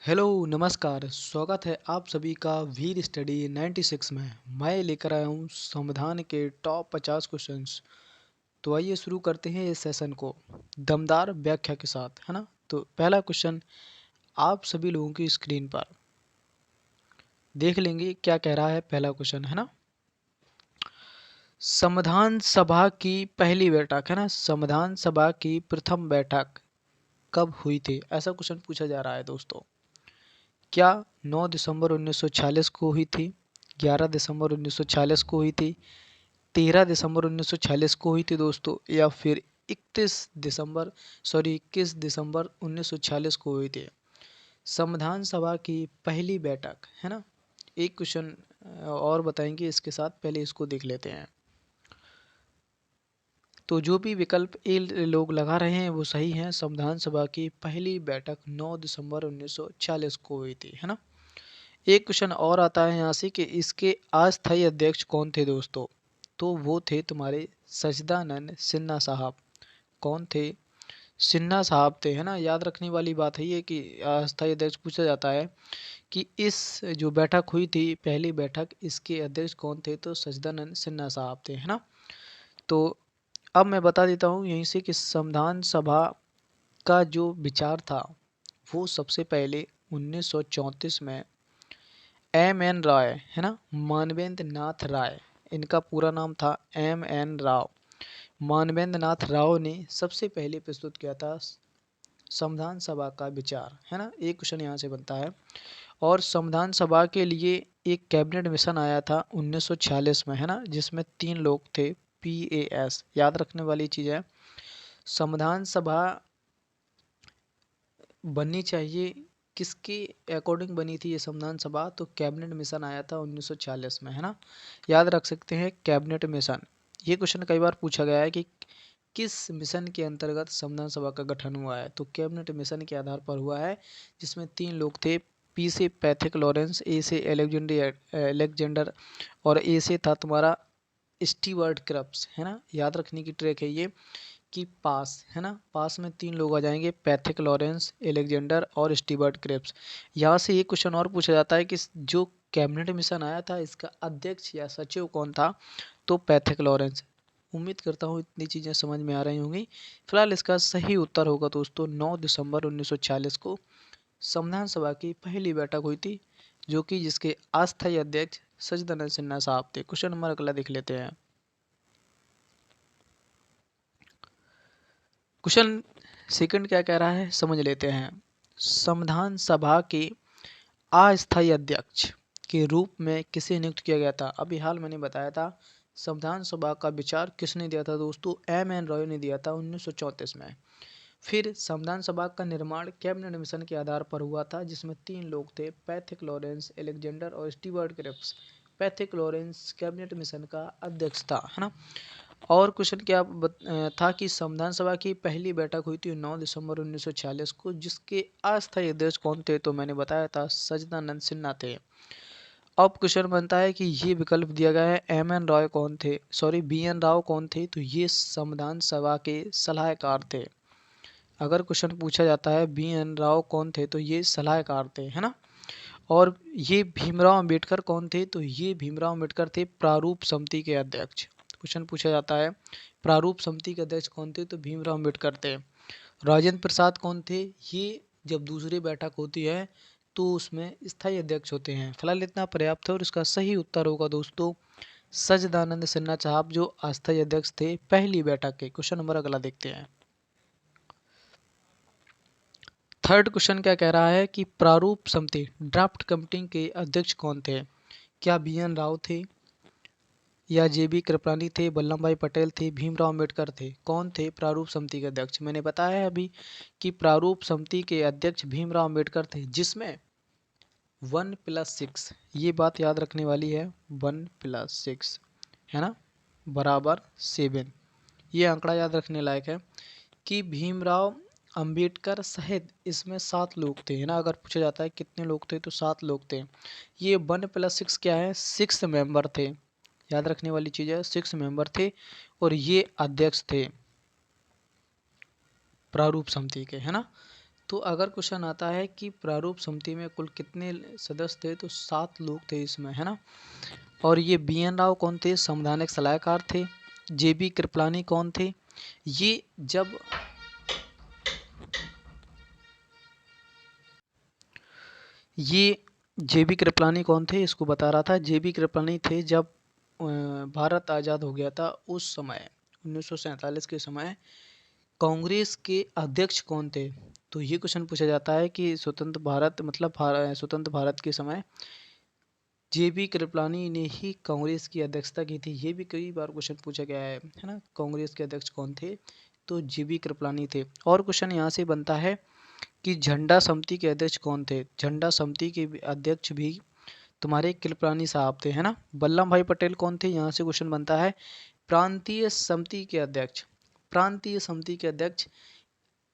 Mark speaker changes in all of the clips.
Speaker 1: Hello नमस्कार, स्वागत है आप सभी का वीर स्टडी 96 में। मैं लेकर आया हूँ संविधान के टॉप 50 क्वेश्चंस। तो आइए शुरू करते हैं इस सेशन को दमदार व्याख्या के साथ, है ना। तो पहला क्वेश्चन आप सभी लोगों की स्क्रीन पर देख लेंगे क्या कह रहा है। पहला क्वेश्चन है ना, संविधान सभा की पहली बैठक, है ना, संविधान सभा की प्रथम बैठक कब हुई थी, ऐसा क्वेश्चन पूछा जा रहा है दोस्तों। क्या 9 दिसंबर 1946 को हुई थी, 11 दिसंबर 1946 को हुई थी, 13 दिसंबर 1946 को हुई थी दोस्तों, या फिर 21 दिसंबर 1946 को हुई थी संविधान सभा की पहली बैठक, है ना। एक क्वेश्चन और बताएंगे इसके साथ, पहले इसको देख लेते हैं। तो जो भी विकल्प ए लोग लगा रहे हैं वो सही है। संविधान सभा की पहली बैठक 9 दिसंबर 1946 को हुई थी, है ना। एक क्वेश्चन और आता है यहाँ से कि इसके अस्थायी अध्यक्ष कौन थे दोस्तों। तो वो थे तुम्हारे सच्चिदानंद सिन्हा साहब। कौन थे? सिन्हा साहब थे, है ना। याद रखने वाली बात है ये कि अस्थायी अध्यक्ष पूछा जाता है कि इस जो बैठक हुई थी पहली बैठक, इसके अध्यक्ष कौन थे, तो सच्चिदानंद सिन्हा साहब थे, है ना। तो अब मैं बता देता हूँ यहीं से कि संविधान सभा का जो विचार था वो सबसे पहले 1934 में एम.एन. राय, है ना, मानवेंद्र नाथ राय, इनका पूरा नाम था एम.एन. राव। मानवेंद्र नाथ राव ने सबसे पहले प्रस्तुत किया था संविधान सभा का विचार, है ना। एक क्वेश्चन यहाँ से बनता है। और संविधान सभा के लिए एक कैबिनेट मिशन आया था 1946 में, है ना, जिसमें 3 लोग थे। PAS याद रखने वाली चीज़ है। संविधान सभा बननी चाहिए किसके अकॉर्डिंग बनी थी ये संविधान सभा, तो कैबिनेट मिशन आया था 1946 में, है ना। याद रख सकते हैं कैबिनेट मिशन। ये क्वेश्चन कई बार पूछा गया है कि किस मिशन के अंतर्गत संविधान सभा का गठन हुआ है, तो कैबिनेट मिशन के आधार पर हुआ है, जिसमें 3 लोग थे। पी से पैथिक लॉरेंस, ए से एलेक्जेंडर और ए से था तुम्हारा स्टीवर्ट क्रप्स, है ना। याद रखने की ट्रिक है ये कि पास, है ना, पास में 3 लोग आ जाएंगे, पैथिक लॉरेंस, एलेक्जेंडर और स्टीवर्ट क्रेप्स। यहाँ से एक क्वेश्चन और पूछा जाता है कि जो कैबिनेट मिशन आया था इसका अध्यक्ष या सचिव कौन था, तो पैथिक लॉरेंस। उम्मीद करता हूँ इतनी चीज़ें समझ में आ रही होंगी। फिलहाल इसका सही उत्तर होगा दोस्तों 9 दिसंबर 1946 को संविधान सभा की पहली बैठक हुई थी, जो कि जिसके अस्थायी अध्यक्ष सच्चिदानंद सिन्हा साहब थे। क्वेश्चन नंबर अगला देख लेते हैं। क्वेश्चन सेकंड क्या कह रहा है समझ लेते हैं। संविधान सभा के अस्थायी अध्यक्ष के रूप में किसे नियुक्त किया गया था। अभी हाल मैंने बताया था संविधान सभा का विचार किसने दिया था दोस्तों, एम.एन. रॉय ने दिया था 1934 में। फिर संविधान सभा का निर्माण कैबिनेट मिशन के आधार पर हुआ था, जिसमें 3 लोग थे, पैथिक लॉरेंस, एलेक्जेंडर और Stewart Cripps. Pethick Lawrence cabinet mission का अध्यक्ष था, है ना। और क्वेश्चन क्या था कि संविधान सभा की पहली बैठक हुई थी 9 दिसंबर 1946 को, जिसके अस्थायी अध्यक्ष कौन थे, तो मैंने बताया था सच्चिदानंद सिन्हा थे। अब क्वेश्चन बनता है कि ये विकल्प दिया गया है एम.एन. रॉय कौन थे, सॉरी बी.एन. राव कौन थे, तो ये संविधान सभा के सलाहकार थे। अगर क्वेश्चन पूछा जाता है बी.एन. राव कौन थे, तो ये सलाहकार थे, है ना। और ये भीमराव अंबेडकर कौन थे, तो ये भीमराव अंबेडकर थे प्रारूप समिति के अध्यक्ष। क्वेश्चन पूछा जाता है प्रारूप समिति के अध्यक्ष कौन थे, तो भीमराव अंबेडकर थे। राजेंद्र प्रसाद कौन थे, ये जब दूसरी बैठक होती है तो उसमें स्थायी अध्यक्ष होते हैं। फिलहाल इतना पर्याप्त है और इसका सही उत्तर होगा दोस्तों सच्चिदानंद सिन्हा साहब, जो अस्थायी अध्यक्ष थे पहली बैठक के। क्वेश्चन नंबर अगला देखते हैं। थर्ड क्वेश्चन क्या कह रहा है कि प्रारूप समिति ड्राफ्ट कमेटी के अध्यक्ष कौन थे। क्या बी.एन. राव थे, या जे.बी. कृपलानी थे, वल्लभ भाई पटेल थे, भीमराव अंबेडकर थे। कौन थे प्रारूप समिति के अध्यक्ष? मैंने बताया है अभी कि प्रारूप समिति के अध्यक्ष भीमराव अंबेडकर थे, जिसमें 1+6, ये बात याद रखने वाली है, 1+6 है ना बराबर 7। ये आंकड़ा याद रखने लायक है कि भीमराव अंबेडकर सहित इसमें 7 लोग थे, है ना। अगर पूछा जाता है कितने लोग थे, तो 7 लोग थे। ये 1+6 क्या है, 6 मेंबर थे। याद रखने वाली चीज़ है, 6 मेंबर थे और ये अध्यक्ष थे प्रारूप समिति के, है ना। तो अगर क्वेश्चन आता है कि प्रारूप समिति में कुल कितने सदस्य थे, तो 7 लोग थे इसमें, है ना। और ये BN राव कौन थे, संवैधानिक सलाहकार थे। JB कृपलानी कौन थे, ये जब ये JB कृपलानी कौन थे, इसको बता रहा था। JB कृपलानी थे जब भारत आज़ाद हो गया था उस समय 1947 के समय कांग्रेस के अध्यक्ष कौन थे। तो ये क्वेश्चन पूछा जाता है कि स्वतंत्र भारत मतलब स्वतंत्र भारत के समय JB कृपलानी ने ही कांग्रेस की अध्यक्षता की थी। ये भी कई बार क्वेश्चन पूछा गया है ना। कांग्रेस के अध्यक्ष कौन थे, तो JB कृपलानी थे। और क्वेश्चन यहाँ से बनता है कि झंडा समिति के अध्यक्ष कौन थे। झंडा समिति के अध्यक्ष भी तुम्हारे कृपलानी साहब थे, है ना। वल्लभ भाई पटेल कौन थे, यहाँ से क्वेश्चन बनता है। प्रांतीय समिति के अध्यक्ष, प्रांतीय समिति के अध्यक्ष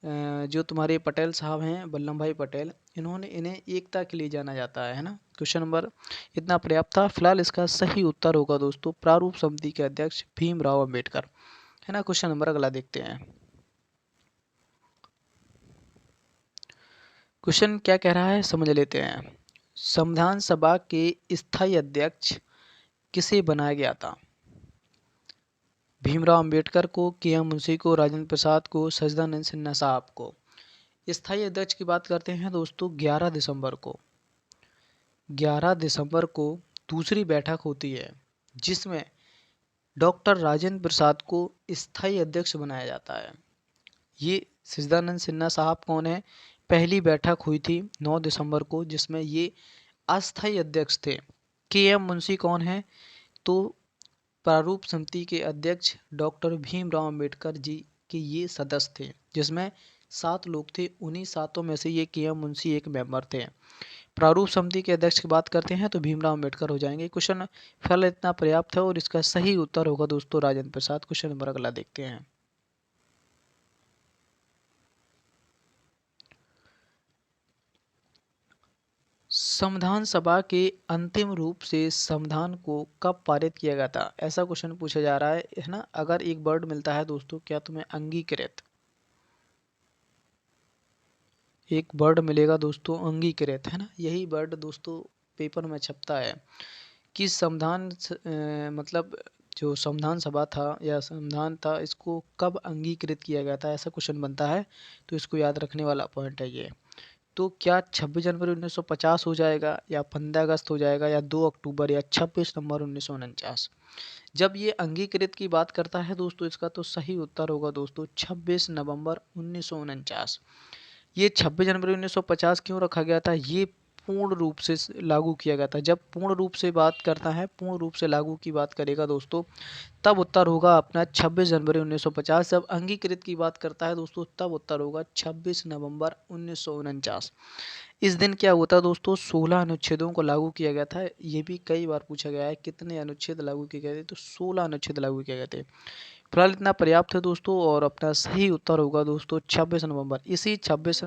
Speaker 1: जो तुम्हारे पटेल साहब हैं, वल्लभ भाई पटेल, इन्हें एकता के लिए जाना जाता है ना। क्वेश्चन नंबर इतना पर्याप्त था। फिलहाल इसका सही उत्तर होगा दोस्तों प्रारूप समिति के अध्यक्ष भीमराव अंबेडकर, है ना। क्वेश्चन नंबर अगला देखते हैं। क्वेश्चन क्या कह रहा है समझ लेते हैं। संविधान सभा के स्थायी अध्यक्ष किसे बनाया गया था। भीमराव अंबेडकर को, KM मुंशी को, राजेंद्र प्रसाद को, सच्चिदानंद सिन्हा साहब को। स्थायी अध्यक्ष की बात करते हैं दोस्तों 11 दिसंबर को। 11 दिसंबर को दूसरी बैठक होती है जिसमें डॉक्टर राजेंद्र प्रसाद को स्थायी अध्यक्ष बनाया जाता है। ये सच्चिदानंद सिन्हा साहब कौन है, पहली बैठक हुई थी 9 दिसंबर को जिसमें ये अस्थायी अध्यक्ष थे। KM मुंशी कौन है, तो प्रारूप समिति के अध्यक्ष डॉक्टर भीमराव अंबेडकर जी के ये सदस्य थे जिसमें 7 लोग थे। उन्हीं 7 में से ये KM मुंशी एक मेंबर थे। प्रारूप समिति के अध्यक्ष की बात करते हैं तो भीमराव अंबेडकर हो जाएंगे। क्वेश्चन फिलहाल इतना पर्याप्त है और इसका सही उत्तर होगा दोस्तों राजेंद्र प्रसाद। क्वेश्चन नंबर अगला देखते हैं। संविधान सभा के अंतिम रूप से संविधान को कब पारित किया गया था, ऐसा क्वेश्चन पूछा जा रहा है ना। अगर एक वर्ड मिलता है दोस्तों, क्या तुम्हें अंगीकृत, एक वर्ड मिलेगा दोस्तों अंगीकृत, है ना। यही वर्ड दोस्तों पेपर में छपता है कि संविधान मतलब जो संविधान सभा था या संविधान था इसको कब अंगीकृत किया गया था, ऐसा क्वेश्चन बनता है। तो इसको याद रखने वाला पॉइंट है ये। तो क्या 26 जनवरी 1950 हो जाएगा, या 15 अगस्त हो जाएगा, या 2 अक्टूबर, या 26 नवंबर 1949। जब ये अंगीकृत की बात करता है दोस्तों, इसका तो सही उत्तर होगा दोस्तों 26 नवंबर 1949। ये 26 जनवरी 1950 क्यों रखा गया था, ये पूर्ण रूप से लागू किया गया था। जब पूर्ण रूप से बात करता है, पूर्ण रूप से लागू की बात करेगा दोस्तों, तब उत्तर होगा अपना 26 जनवरी 1950। जब अंगीकृत की बात करता है दोस्तों, तब उत्तर होगा 26 नवंबर 1949। इस दिन क्या हुआ था दोस्तों, 16 अनुच्छेदों को लागू किया गया था। ये भी कई बार पूछा गया है कितने अनुच्छेद लागू किए गए थे, तो 16 अनुच्छेद लागू किए गए थे। फिलहाल इतना पर्याप्त है दोस्तों और अपना सही उत्तर होगा दोस्तों 26 नवंबर। इसी 26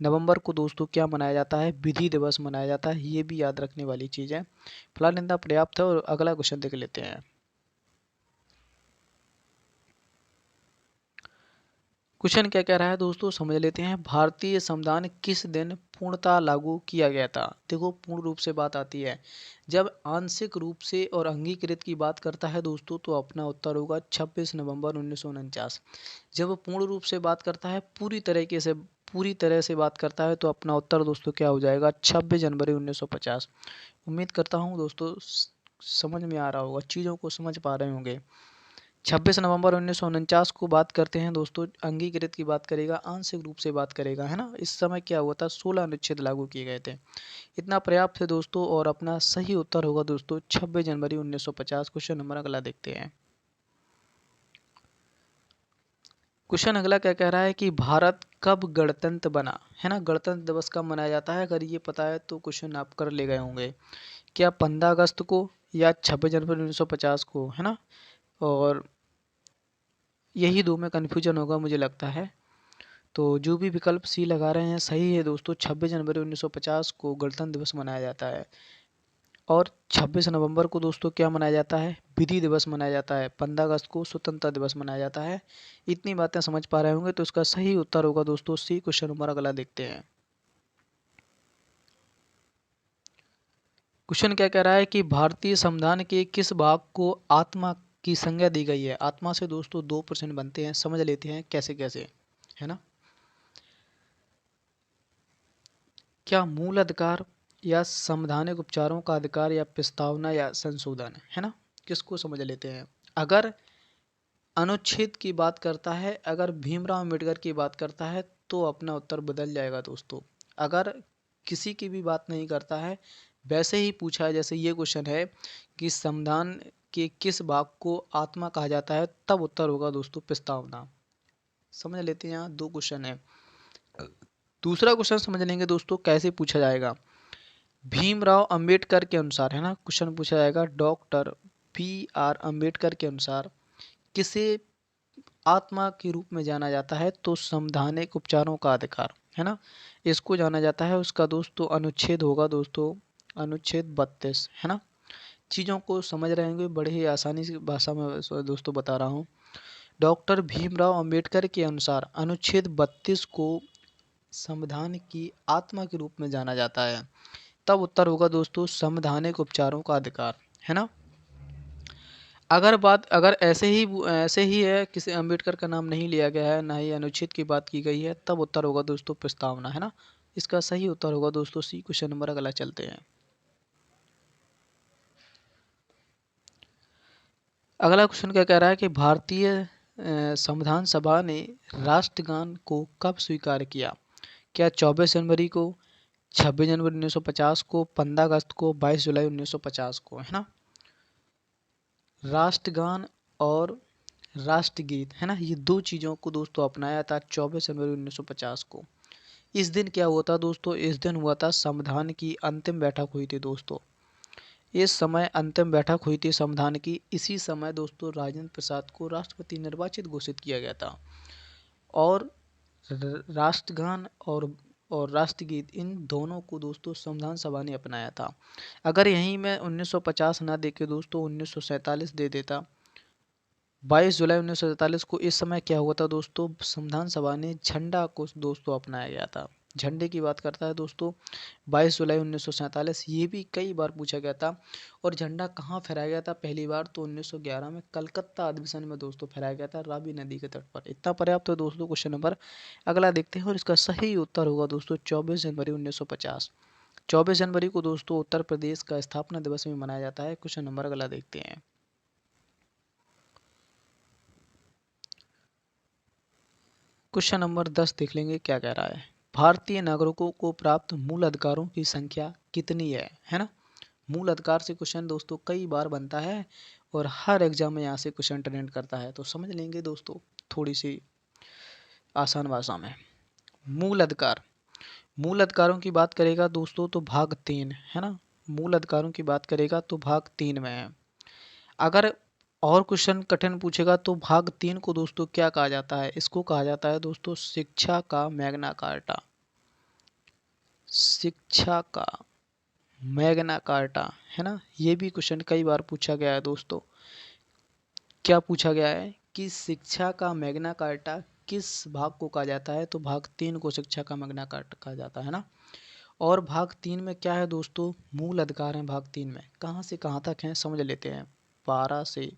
Speaker 1: नवंबर को दोस्तों क्या मनाया जाता है, विधि दिवस मनाया जाता है। ये भी याद रखने वाली चीज़ है। फिलहाल इतना पर्याप्त है और अगला क्वेश्चन देख लेते हैं। क्वेश्चन क्या कह रहा है दोस्तों समझ लेते हैं। भारतीय संविधान किस दिन पूर्णतः लागू किया गया था। देखो पूर्ण रूप से बात आती है, जब आंशिक रूप से और अंगीकृत की बात करता है दोस्तों, तो अपना उत्तर होगा 26 नवंबर 1949। जब पूर्ण रूप से बात करता है, पूरी तरह से बात करता है, तो अपना उत्तर दोस्तों क्या हो जाएगा 26 जनवरी 1950। उम्मीद करता हूँ दोस्तों समझ में आ रहा होगा, चीज़ों को समझ पा रहे होंगे। 26 नवंबर 1949 को बात करते हैं दोस्तों, अंगीकृत की बात करेगा, आंशिक रूप से बात करेगा, है ना। इस समय क्या हुआ था, 16 अनुच्छेद लागू किए गए थे। इतना पर्याप्त है दोस्तों और अपना सही उत्तर होगा दोस्तों 26 जनवरी 1950। क्वेश्चन नंबर अगला देखते हैं। क्वेश्चन अगला क्या कह रहा है कि भारत कब गणतंत्र बना, है ना। गणतंत्र दिवस कब मनाया जाता है, अगर ये पता है तो क्वेश्चन आप कर ले गए होंगे। क्या 15 अगस्त को, या 26 जनवरी 1950 को, है ना। और यही दो में कन्फ्यूजन होगा मुझे लगता है। तो जो भी विकल्प सी लगा रहे हैं सही है दोस्तों। 26 जनवरी 1950 को गणतंत्र दिवस मनाया जाता है। और 26 नवंबर को दोस्तों क्या मनाया जाता है? विधि दिवस मनाया जाता है। 15 अगस्त को स्वतंत्रता दिवस मनाया जाता है। इतनी बातें समझ पा रहे होंगे तो इसका सही उत्तर होगा दोस्तों सी। क्वेश्चन नंबर अगला देखते हैं। क्वेश्चन क्या कह रहा है कि भारतीय संविधान के किस भाग को आत्मा की संज्ञा दी गई है? आत्मा से दोस्तों 2% बनते हैं, समझ लेते हैं कैसे कैसे, है ना। क्या मूल अधिकार या संवैधानिक उपचारों का अधिकार या प्रस्तावना या संशोधन, है ना। किसको समझ लेते हैं। अगर अनुच्छेद की बात करता है, अगर भीमराव अम्बेडकर की बात करता है तो अपना उत्तर बदल जाएगा दोस्तों। अगर किसी की भी बात नहीं करता है, वैसे ही पूछा है जैसे ये क्वेश्चन है कि संविधान के किस भाग को आत्मा कहा जाता है, तब उत्तर होगा दोस्तों प्रस्तावना। समझ लेते हैं, यहाँ 2 क्वेश्चन है। दूसरा क्वेश्चन समझ लेंगे दोस्तों कैसे पूछा जाएगा। भीमराव अंबेडकर के अनुसार, है ना, क्वेश्चन पूछा जाएगा डॉक्टर BR अम्बेडकर के अनुसार किसे आत्मा के रूप में जाना जाता है? तो संवैधानिक उपचारों का अधिकार, है ना, इसको जाना जाता है। उसका दोस्तों अनुच्छेद होगा दोस्तों अनुच्छेद 32, है ना। चीज़ों को समझ रहे होंगे, बड़े ही आसानी से भाषा में दोस्तों बता रहा हूँ। डॉक्टर भीमराव अंबेडकर के अनुसार अनुच्छेद 32 को संविधान की आत्मा के रूप में जाना जाता है, तब उत्तर होगा दोस्तों संवैधानिक उपचारों का अधिकार, है ना। अगर ऐसे ही है, किसी अम्बेडकर का नाम नहीं लिया गया है, ना ही अनुच्छेद की बात की गई है, तब उत्तर होगा दोस्तों प्रस्तावना, है ना। इसका सही उत्तर होगा दोस्तों सी। क्वेश्चन नंबर अगला चलते हैं। अगला क्वेश्चन क्या कह रहा है कि भारतीय संविधान सभा ने राष्ट्रगान को कब स्वीकार किया? क्या 24 जनवरी को, 26 जनवरी 1950 को, 15 अगस्त को, 22 जुलाई 1950 को, है ना। राष्ट्रगान और राष्ट्रगीत, है ना, ये 2 चीज़ों को दोस्तों अपनाया था 24 जनवरी 1950 को। इस दिन क्या हुआ था दोस्तों? इस दिन हुआ था संविधान की अंतिम बैठक हुई थी दोस्तों। इस समय अंतिम बैठक हुई थी संविधान की। इसी समय दोस्तों राजेंद्र प्रसाद को राष्ट्रपति निर्वाचित घोषित किया गया था। और राष्ट्रगान और राष्ट्रगीत, इन दोनों को दोस्तों संविधान सभा ने अपनाया था। अगर यहीं मैं 1950 ना दे के दोस्तों 1947 दे देता, 22 जुलाई 1947 को, इस समय क्या हुआ था दोस्तों? संविधान सभा ने झंडा को दोस्तों अपनाया गया था। झंडे की बात करता है दोस्तों 22 जुलाई 1947, ये भी कई बार पूछा गया था। और झंडा कहाँ फहराया गया था पहली बार? तो 1911 में कलकत्ता अधिवेशन में दोस्तों फहराया गया था, रावी नदी के तट पर। इतना पर्याप्त है दोस्तों। क्वेश्चन नंबर अगला देखते हैं और इसका सही उत्तर होगा दोस्तों 24 जनवरी 1950। 24 जनवरी को दोस्तों उत्तर प्रदेश का स्थापना दिवस भी मनाया जाता है। क्वेश्चन नंबर अगला देखते हैं। क्वेश्चन नंबर 10 देख लेंगे क्या कह रहा है। भारतीय नागरिकों को प्राप्त मूल अधिकारों की संख्या कितनी है ना। मूल अधिकार से क्वेश्चन दोस्तों कई बार बनता है और हर एग्जाम में यहाँ से क्वेश्चन ट्रेंड करता है, तो समझ लेंगे दोस्तों थोड़ी सी आसान भाषा में। मूल अधिकार, मूल अधिकारों की बात करेगा दोस्तों तो भाग 3, है ना। मूल अधिकारों की बात करेगा तो भाग 3 में है। अगर और क्वेश्चन कठिन पूछेगा तो भाग 3 को दोस्तों क्या कहा जाता है? इसको कहा जाता है दोस्तों शिक्षा का मैग्ना कार्टा। शिक्षा का मैग्ना कार्टा, है ना। ये भी क्वेश्चन कई बार पूछा गया है दोस्तों। क्या पूछा गया है कि शिक्षा का मैग्ना कार्टा किस भाग को कहा जाता है? तो भाग 3 को शिक्षा का मैग्ना कार्टा कहा जाता है ना। और भाग 3 में क्या है दोस्तों? मूल अधिकार हैं भाग 3 में। कहाँ से कहाँ तक हैं समझ लेते हैं। 12 से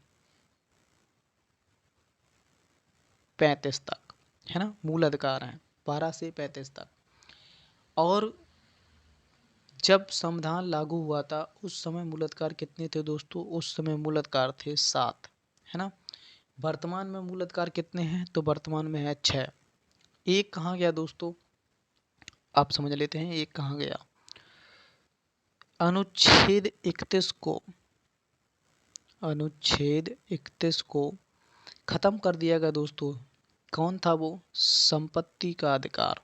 Speaker 1: 35 तक, है ना, मूल अधिकार हैं 12 से 35 तक। और जब संविधान लागू हुआ था उस समय मूल अधिकार कितने थे दोस्तों? उस समय मूल अधिकार थे 7, है ना। वर्तमान में मूल अधिकार कितने हैं? तो वर्तमान में है 6। एक कहाँ गया दोस्तों? आप समझ लेते हैं एक कहाँ गया। अनुच्छेद 31 को, अनुच्छेद 31 को खत्म कर दिया गया दोस्तों। कौन था वो? संपत्ति का अधिकार।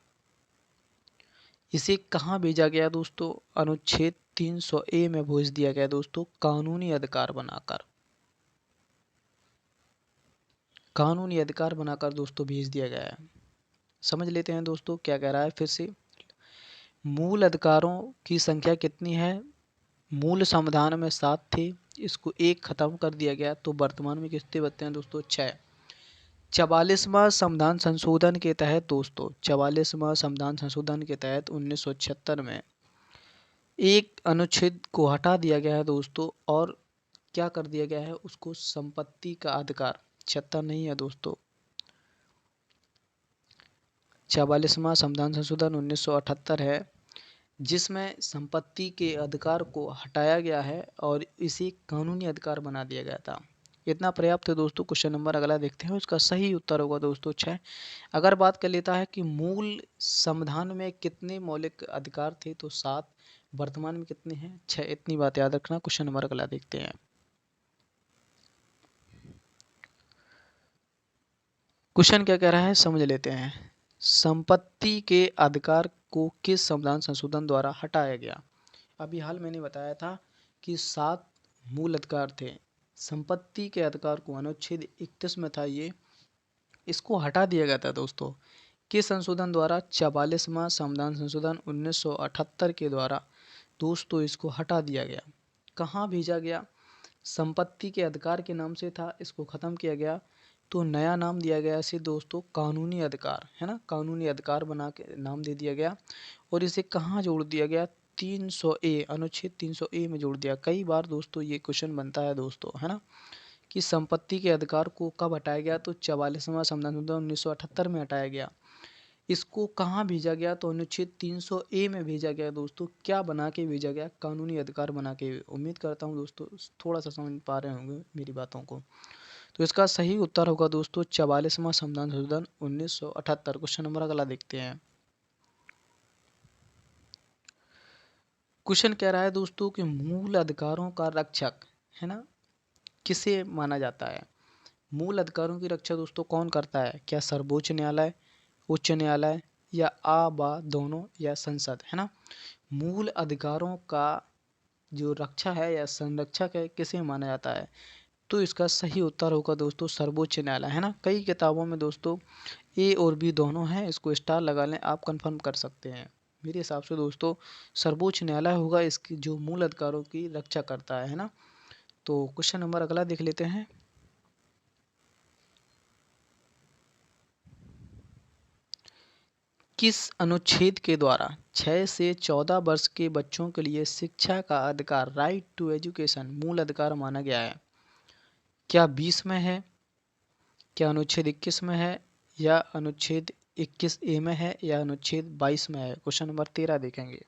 Speaker 1: इसे कहाँ भेजा गया दोस्तों? अनुच्छेद 300A में भेज दिया गया दोस्तों, कानूनी अधिकार बनाकर। कानूनी अधिकार बनाकर दोस्तों भेज दिया गया है। समझ लेते हैं दोस्तों क्या कह रहा है फिर से। मूल अधिकारों की संख्या कितनी है? मूल समाधान में 7 थे, इसको 1 खत्म कर दिया गया, तो वर्तमान में कितने बचते हैं दोस्तों? 6। 44वां संविधान संशोधन के तहत दोस्तों 44वां संविधान संशोधन के तहत 1976 में एक अनुच्छेद को हटा दिया गया है दोस्तों, और क्या कर दिया गया है उसको? संपत्ति का अधिकार। 76 नहीं है दोस्तों, 44वां संविधान संशोधन 1978 है, जिसमें संपत्ति के अधिकार को हटाया गया है और इसे कानूनी अधिकार बना दिया गया था। इतना पर्याप्त है दोस्तों। क्वेश्चन नंबर अगला देखते हैं, उसका सही उत्तर होगा दोस्तों 6। अगर बात कर लेता है कि मूल संविधान में कितने मौलिक अधिकार थे, तो 7। वर्तमान में कितने हैं? 6। इतनी बात याद रखना। क्वेश्चन नंबर अगला देखते हैं। क्वेश्चन क्या कह रहा है, समझ लेते हैं। संपत्ति के अधिकार को किस संविधान संशोधन द्वारा हटाया गया? अभी हाल मैंने बताया था कि 7 मूल अधिकार थे। संपत्ति के अधिकार को अनुच्छेद 31 में था ये, इसको हटा दिया गया था दोस्तों। किस संशोधन द्वारा? 44वां संविधान संशोधन 1978 के द्वारा दोस्तों इसको हटा दिया गया। कहाँ भेजा गया? संपत्ति के अधिकार के नाम से था, इसको खत्म किया गया, तो नया नाम दिया गया इसे दोस्तों कानूनी अधिकार, है ना। कानूनी अधिकार बना के नाम दे दिया गया, और इसे कहाँ जोड़ दिया गया? 300A, अनुच्छेद 300A में जोड़ दिया। कई बार दोस्तों ये क्वेश्चन बनता है दोस्तों, है ना, कि संपत्ति के अधिकार को कब हटाया गया? तो 44वां संविधान संशोधन 1978 में हटाया गया। इसको कहाँ भेजा गया? तो अनुच्छेद 300A में भेजा गया दोस्तों। क्या बना के भेजा गया? कानूनी अधिकार बना के। उम्मीद करता हूँ दोस्तों थोड़ा सा समझ पा रहे होंगे मेरी बातों को। तो इसका सही उत्तर होगा दोस्तों 44वां संविधान संशोधन 1978। क्वेश्चन नंबर अगला देखते हैं। क्वेश्चन कह रहा है दोस्तों कि मूल अधिकारों का रक्षक, है ना, किसे माना जाता है? मूल अधिकारों की रक्षा दोस्तों कौन करता है? क्या सर्वोच्च न्यायालय, उच्च न्यायालय, या आ बा दोनों, या संसद, है ना। मूल अधिकारों का जो रक्षा है या संरक्षक है किसे माना जाता है? तो इसका सही उत्तर होगा दोस्तों सर्वोच्च न्यायालय, है ना। कई किताबों में दोस्तों ए और बी दोनों हैं, इसको स्टार लगा लें, आप कंफर्म कर सकते हैं। मेरे हिसाब से दोस्तों सर्वोच्च न्यायालय होगा इसकी जो मूल अधिकारों की रक्षा करता है ना। तो क्वेश्चन नंबर अगला देख लेते हैं। किस अनुच्छेद के द्वारा 6 से 14 वर्ष के बच्चों के लिए शिक्षा का अधिकार, राइट टू एजुकेशन, मूल अधिकार माना गया है? क्या 20 में है, क्या अनुच्छेद 21 में है, या अनुच्छेद 21A में है, या अनुच्छेद 22 में है? क्वेश्चन नंबर 13 देखेंगे।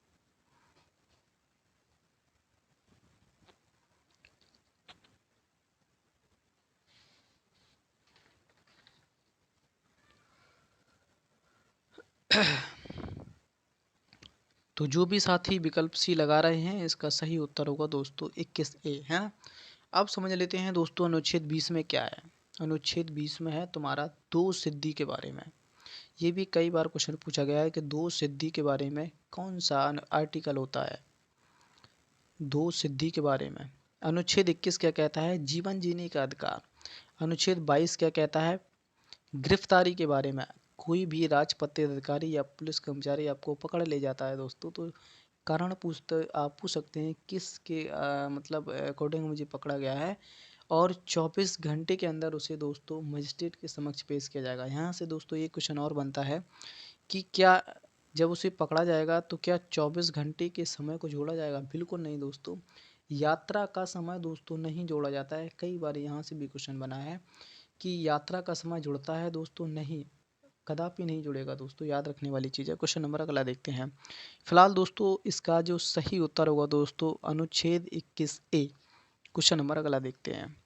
Speaker 1: तो जो भी साथी विकल्प सी लगा रहे हैं इसका सही उत्तर होगा दोस्तों 21A, है ना। अब समझ लेते हैं दोस्तों अनुच्छेद 20 में क्या है। अनुच्छेद 20 में है तुम्हारा दो सिद्धि के बारे में। ये भी कई बार क्वेश्चन पूछा गया है कि दो सिद्धि के बारे में कौन सा आर्टिकल होता है। दो सिद्धि के बारे में अनुच्छेद 21 क्या कहता है? जीवन जीने का अधिकार। अनुच्छेद 22 क्या कहता है? गिरफ्तारी के बारे में। कोई भी राजपत्रित अधिकारी या पुलिस कर्मचारी आपको पकड़ ले जाता है दोस्तों, तो कारण आप पूछ सकते हैं किसके मतलब अकॉर्डिंग मुझे पकड़ा गया है, और 24 घंटे के अंदर उसे दोस्तों मजिस्ट्रेट के समक्ष पेश किया जाएगा। यहाँ से दोस्तों ये क्वेश्चन और बनता है कि क्या जब उसे पकड़ा जाएगा तो क्या 24 घंटे के समय को जोड़ा जाएगा? बिल्कुल नहीं दोस्तों, यात्रा का समय दोस्तों नहीं जोड़ा जाता है। कई बार यहाँ से भी क्वेश्चन बना है कि यात्रा का समय जुड़ता है दोस्तों, नहीं, कदापि नहीं जुड़ेगा दोस्तों, याद रखने वाली चीज़ है। क्वेश्चन नंबर अगला देखते हैं। फिलहाल दोस्तों इसका जो सही उत्तर होगा दोस्तों अनुच्छेद 21A। क्वेश्चन नंबर अगला देखते हैं।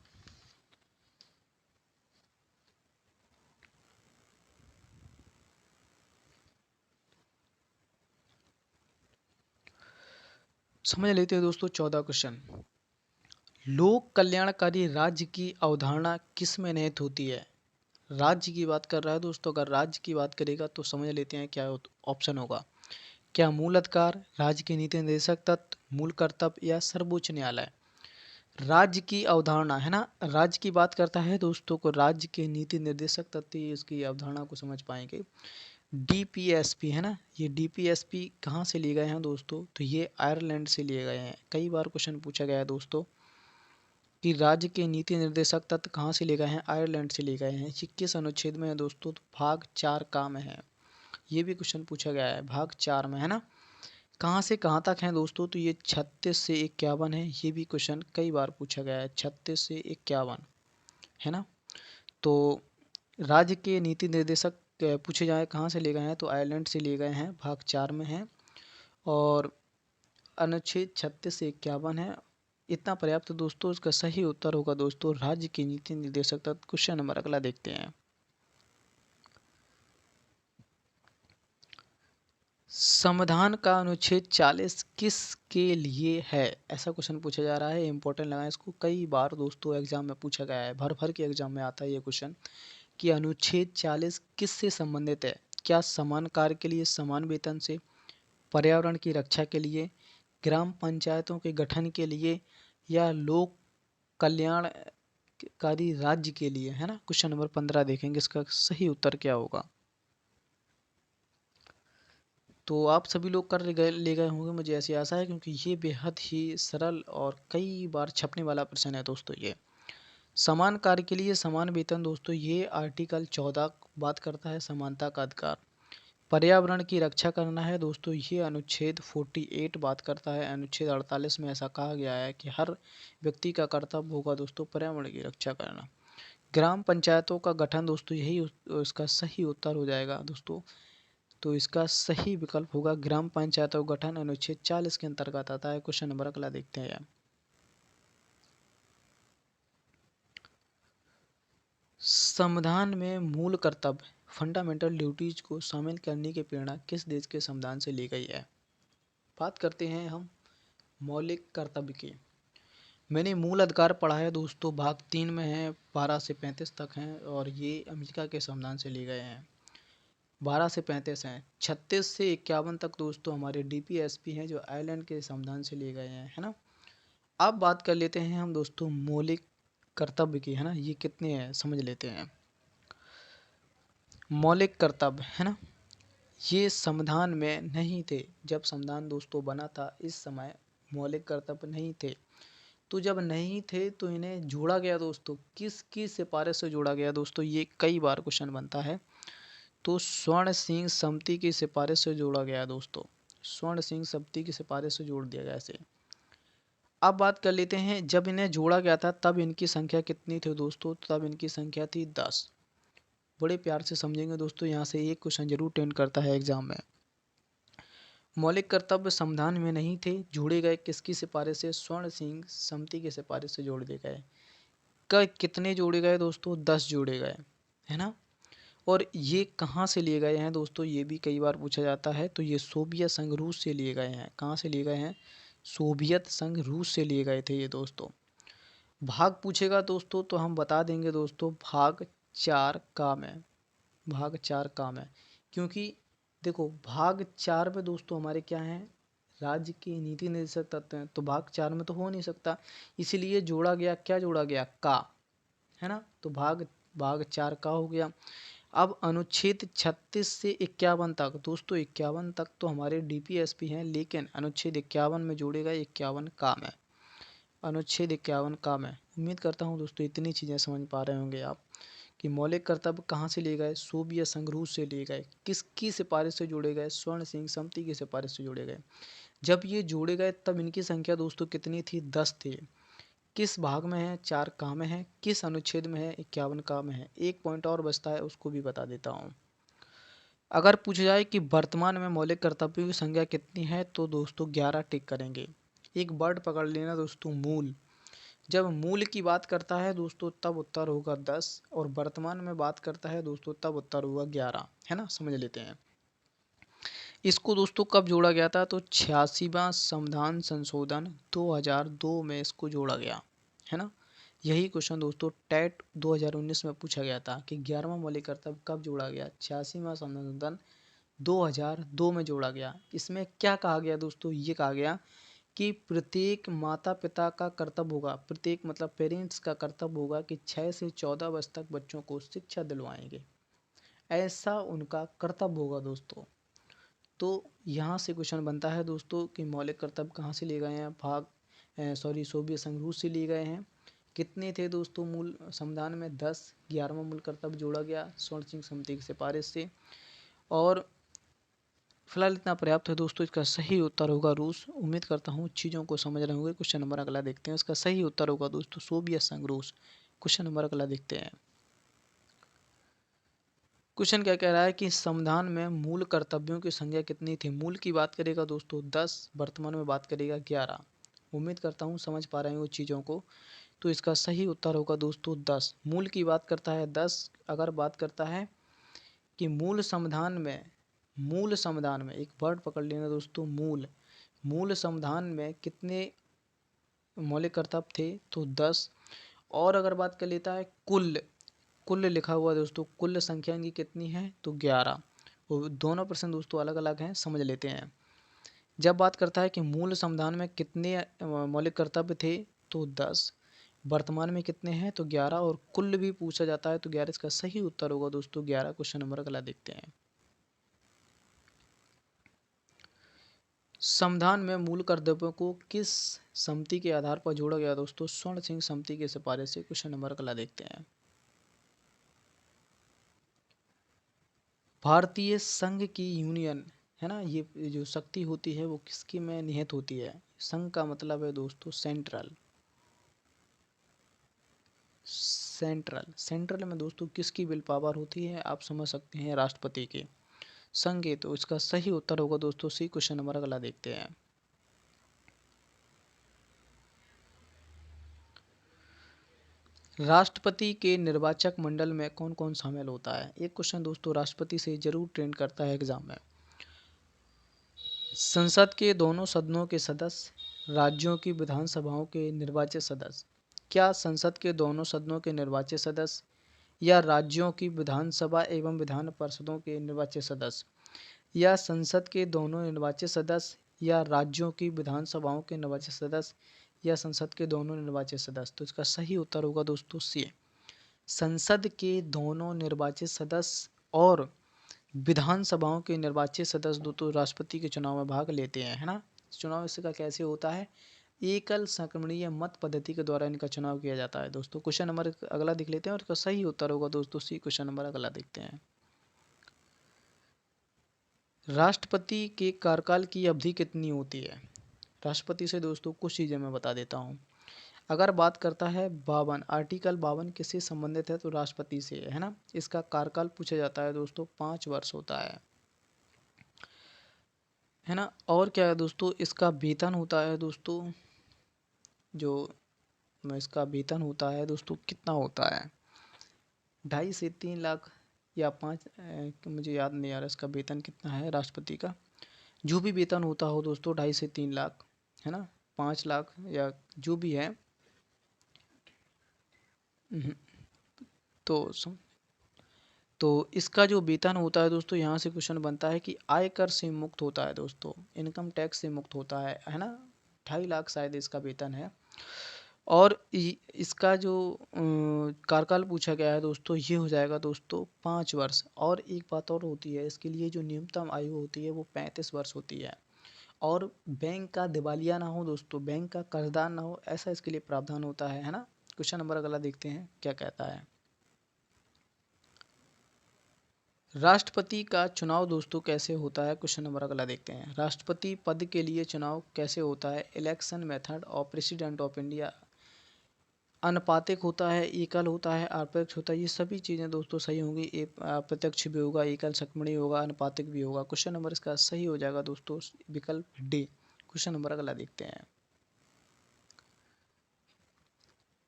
Speaker 1: समझ लेते हैं दोस्तों 14 क्वेश्चन। लोक कल्याणकारी राज्य की अवधारणा किस में निहित होती है? राज्य की बात कर रहा है दोस्तों, अगर राज्य की बात करेगा तो समझ लेते हैं क्या ऑप्शन होगा। क्या मूल अधिकार, राज्य के नीति निर्देशक तत्व, मूल कर्तव्य, या सर्वोच्च न्यायालय? राज्य की अवधारणा, है ना, राज्य की बात करता है दोस्तों को राज्य के नीति निर्देशक तत्व इसकी अवधारणा को समझ पाएंगे। डीपीएसपी है ना, ये डीपीएसपी कहाँ से लिए गए हैं दोस्तों, तो ये आयरलैंड से लिए गए हैं। कई बार क्वेश्चन पूछा गया है दोस्तों कि राज्य के नीति निर्देशक तत्व कहाँ से लिए गए हैं, आयरलैंड से लिए गए हैं। 21 अनुच्छेद में है दोस्तों, तो भाग 4 का में है। ये भी क्वेश्चन पूछा गया है भाग 4 में, है ना। कहाँ से कहाँ तक है दोस्तों, तो ये 36 से 51 है। ये भी क्वेश्चन कई बार पूछा गया है, 36 से 51, है ना। तो राज्य के नीति निर्देशक पूछे जाए कहाँ से लिए गए हैं, तो आयरलैंड से लिए गए हैं, भाग 4 में है। और अनुच्छेद 36 से 51 है। इतना पर्याप्त दोस्तों। इसका सही उत्तर होगा दोस्तों राज्य के नीति निर्देशक तत्व। क्वेश्चन नंबर अगला देखते हैं। संविधान का अनुच्छेद 40 किस के लिए है, ऐसा क्वेश्चन पूछा जा रहा है। इंपॉर्टेंट लगा इसको, कई बार दोस्तों एग्जाम में पूछा गया है, भर भर के एग्जाम में आता है ये क्वेश्चन कि अनुच्छेद 40 किस से संबंधित है। क्या समान कार्य के लिए समान वेतन से, पर्यावरण की रक्षा के लिए, ग्राम पंचायतों के गठन के लिए, या लोक कल्याणकारी राज्य के लिए, है ना। क्वेश्चन नंबर 15 देखेंगे, इसका सही उत्तर क्या होगा। तो आप सभी लोग कर ले गए होंगे, मुझे ऐसी आशा है, क्योंकि ये बेहद ही सरल और कई बार छपने वाला प्रश्न है दोस्तों। ये समान कार्य के लिए समान वेतन दोस्तों, ये आर्टिकल 14 बात करता है समानता का अधिकार। पर्यावरण की रक्षा करना है दोस्तों, ये अनुच्छेद 48 बात करता है। अनुच्छेद 48 में ऐसा कहा गया है कि हर व्यक्ति का कर्तव्य होगा दोस्तों पर्यावरण की रक्षा करना। ग्राम पंचायतों का गठन दोस्तों, यही उसका सही उत्तर हो जाएगा दोस्तों। तो इसका सही विकल्प होगा ग्राम पंचायतों का गठन, अनुच्छेद 40 के अंतर्गत आता है। क्वेश्चन नंबर अगला देखते हैं। संविधान में मूल कर्तव्य फंडामेंटल ड्यूटीज को शामिल करने की प्रेरणा किस देश के संविधान से ली गई है। बात करते हैं हम मौलिक कर्तव्य की। मैंने मूल अधिकार पढ़ा है दोस्तों, भाग 3 में है, 12 से 35 तक हैं, और ये अमेरिका के संविधान से लिए गए हैं। 12 से 35 हैं। 36 से 51 तक दोस्तों हमारे डीपीएसपी हैं, जो आयरलैंड के संविधान से लिए गए हैं, है ना। अब बात कर लेते हैं हम दोस्तों मौलिक कर्तव्य की, है ना। ये कितने हैं समझ लेते हैं। मौलिक कर्तव्य, है ना, ये संविधान में नहीं थे। जब संविधान दोस्तों बना था इस समय मौलिक कर्तव्य नहीं थे। तो जब नहीं थे तो इन्हें जोड़ा गया दोस्तों, किसकी सिफारिश से जोड़ा गया दोस्तों, ये कई बार क्वेश्चन बनता है। तो स्वर्ण सिंह समिति की सिफारिश से जोड़ा गया दोस्तों, स्वर्ण सिंह समिति की सिफारिश से जोड़ दिया गया इसे। अब बात कर लेते हैं जब इन्हें जोड़ा गया था तब इनकी संख्या कितनी थी दोस्तों, तब इनकी संख्या थी 10। बड़े प्यार से समझेंगे दोस्तों, यहाँ से एक क्वेश्चन जरूर टेंड करता है एग्जाम में। मौलिक कर्तव्य संविधान में नहीं थे, जोड़े गए किसकी सिफारिश से, स्वर्ण सिंह समिति की सिफारिश से जोड़ दिए गए। कितने जोड़े गए दोस्तों, 10 जोड़े गए, है ना। और ये कहाँ से लिए गए हैं दोस्तों, ये भी कई बार पूछा जाता है। तो ये सोवियत संघ रूस से लिए गए हैं। कहाँ से लिए गए हैं, सोवियत संघ रूस से लिए गए थे ये दोस्तों। भाग पूछेगा दोस्तों तो हम बता देंगे दोस्तों, भाग 4 का में, भाग 4 का में। क्योंकि देखो भाग 4 में दोस्तों हमारे क्या हैं, राज्य के नीति निर्देशक तत्व हैं, तो भाग 4 में तो हो नहीं सकता, इसीलिए जोड़ा गया, क्या जोड़ा गया, का, है ना। तो भाग भाग 4 का हो गया। अब अनुच्छेद 36 से 51 तक दोस्तों, 51 तक तो हमारे डीपीएसपी हैं, लेकिन अनुच्छेद 51 में जोड़े गए 51 काम है, अनुच्छेद 51 काम है। उम्मीद करता हूँ दोस्तों इतनी चीज़ें समझ पा रहे होंगे आप कि मौलिक कर्तव्य कहाँ से लिए गए, सोवियत संघ रूस से लिए गए, किसकी सिफारिश से जोड़े गए, स्वर्ण सिंह समिति की सिफारिश से जोड़े गए। जब ये जोड़े गए तब इनकी संख्या दोस्तों कितनी थी, 10 थी। किस भाग में है, 4 का में है, किस अनुच्छेद में है, 51 का में है। एक पॉइंट और बचता है, उसको भी बता देता हूँ। अगर पूछा जाए कि वर्तमान में मौलिक कर्तव्यों की संख्या कितनी है, तो दोस्तों 11 टिक करेंगे। एक वर्ड पकड़ लेना दोस्तों, मूल। जब मूल की बात करता है दोस्तों तब उत्तर होगा 10, और वर्तमान में बात करता है दोस्तों तब उत्तर होगा 11, है ना। समझ लेते हैं इसको दोस्तों। कब जोड़ा गया था, तो 86वां संविधान संशोधन 2002 में इसको जोड़ा गया, है ना। यही क्वेश्चन दोस्तों टेट 2019 में पूछा गया था कि 11वां मौलिक कर्तव्य कब जोड़ा गया, 86वां संशोधन 2002 में जोड़ा गया। इसमें क्या कहा गया दोस्तों, ये कहा गया कि प्रत्येक माता पिता का कर्तव्य होगा, प्रत्येक मतलब पेरेंट्स का कर्तव्य होगा कि 6 से 14 वर्ष तक बच्चों को शिक्षा दिलवाएंगे। ऐसा उनका कर्तव्य होगा दोस्तों। तो यहाँ से क्वेश्चन बनता है दोस्तों कि मौलिक कर्तव्य कहाँ से लिए गए हैं, सोवियत संघ रूस से लिए गए हैं। कितने थे दोस्तों मूल संविधान में? 10। 11वां मूल कर्तव्य जोड़ा गया स्वर्ण सिंह समिति की सिफारिश से। और फिलहाल इतना पर्याप्त है दोस्तों। इसका सही उत्तर होगा रूस। उम्मीद करता हूँ चीज़ों को समझ रहे होंगे। क्वेश्चन नंबर अगला देखते हैं। इसका सही उत्तर होगा दोस्तों सोवियत संघ रूस। क्वेश्चन नंबर अगला देखते हैं। क्वेश्चन क्या कह रहा है कि संविधान में मूल कर्तव्यों की संख्या कितनी थी? मूल की बात करेगा दोस्तों 10, वर्तमान में बात करेगा 11। उम्मीद करता हूँ समझ पा रहे हो चीज़ों को। तो इसका सही उत्तर होगा दोस्तों 10। मूल की बात करता है 10। अगर बात करता है कि मूल संविधान में एक वर्ड पकड़ लेना दोस्तों, मूल संविधान में कितने मौलिक कर्तव्य थे? तो 10। और अगर बात कर लेता है कुल लिखा हुआ दोस्तों, कुल संख्या इनकी कितनी है? तो 11। वो दोनों प्रश्न दोस्तों अलग अलग हैं, समझ लेते हैं। जब बात करता है कि मूल संविधान में कितने मौलिक कर्तव्य थे? तो 10। वर्तमान में कितने हैं? तो 11। और कुल भी पूछा जाता है तो 11। इसका सही उत्तर होगा दोस्तों 11। क्वेश्चन नंबर अगला देखते हैं। संविधान में मूल कर्तव्यों को किस समिति के आधार पर जोड़ा गया दोस्तों? स्वर्ण सिंह समिति की सिफारिश से। क्वेश्चन नंबर अगला देखते हैं। भारतीय संघ की यूनियन है ना, ये जो शक्ति होती है वो किसकी में निहित होती है? संघ का मतलब है दोस्तों सेंट्रल में दोस्तों किसकी विल पावर होती है? आप समझ सकते हैं राष्ट्रपति की। संघ है तो इसका सही उत्तर होगा दोस्तों सी। क्वेश्चन नंबर अगला देखते हैं। राष्ट्रपति के निर्वाचक मंडल में कौन कौन शामिल होता है? एक क्वेश्चन दोस्तों राष्ट्रपति से जरूर ट्रेंड करता है एग्जाम में। संसद के दोनों सदनों के सदस्य, राज्यों की विधानसभाओं के निर्वाचित सदस्य। क्या संसद के दोनों सदनों के निर्वाचित सदस्य, या राज्यों की विधानसभा एवं विधान परिषदों के निर्वाचित सदस्य, या संसद के दोनों निर्वाचित सदस्य, या राज्यों की विधानसभाओं के निर्वाचित सदस्य, या संसद के दोनों निर्वाचित सदस्य? तो इसका सही उत्तर होगा दोस्तों सी। संसद के दोनों निर्वाचित सदस्य और विधानसभाओं के निर्वाचित सदस्य दोस्तों राष्ट्रपति के चुनाव में भाग लेते हैं, है ना। चुनाव इसका कैसे होता है? एकल संक्रमणीय मत पद्धति के द्वारा इनका चुनाव किया जाता है दोस्तों। क्वेश्चन नंबर अगला देख लेते हैं और इसका सही उत्तर होगा दोस्तों सी। क्वेश्चन नंबर अगला देखते हैं। राष्ट्रपति के कार्यकाल की अवधि कितनी होती है? राष्ट्रपति से दोस्तों कुछ चीज़ें मैं बता देता हूँ। अगर बात करता है 52, आर्टिकल 52 किससे संबंधित है? तो राष्ट्रपति से, है ना। इसका कार्यकाल पूछा जाता है दोस्तों 5 वर्ष होता है ना। और क्या है दोस्तों? इसका वेतन होता है दोस्तों, जो इसका वेतन होता है दोस्तों कितना होता है? 2.5 से 3 लाख या 5, मुझे याद नहीं आ रहा इसका वेतन कितना है राष्ट्रपति का। जो भी वेतन होता हो दोस्तों 2.5 से 3 लाख, है ना, 5 लाख या जो भी है। हम्म, तो तो इसका जो वेतन होता है दोस्तों, यहाँ से क्वेश्चन बनता है कि आयकर से मुक्त होता है दोस्तों, इनकम टैक्स से मुक्त होता है ना। 2.5 लाख शायद इसका वेतन है। और इसका जो कार्यकाल पूछा गया है दोस्तों, ये हो जाएगा दोस्तों 5 वर्ष। और एक बात और होती है, इसके लिए जो न्यूनतम आयु होती है वो 35 वर्ष होती है। और बैंक का दिवालिया ना हो दोस्तों, बैंक का कर्जदार ना हो, ऐसा इसके लिए प्रावधान होता है ना। क्वेश्चन नंबर अगला देखते हैं क्या कहता है। राष्ट्रपति का चुनाव दोस्तों कैसे होता है? क्वेश्चन नंबर अगला देखते हैं। राष्ट्रपति पद के लिए चुनाव कैसे होता है? Election method of president of India अनुपातिक होता है, एकल होता है, अप्रत्यक्ष होता है। ये सभी चीज़ें दोस्तों सही होंगी। अप्रत्यक्ष भी होगा, एकल संक्रमणीय होगा, अनुपातिक भी होगा। क्वेश्चन नंबर इसका सही हो जाएगा दोस्तों विकल्प डी। क्वेश्चन नंबर अगला देखते हैं।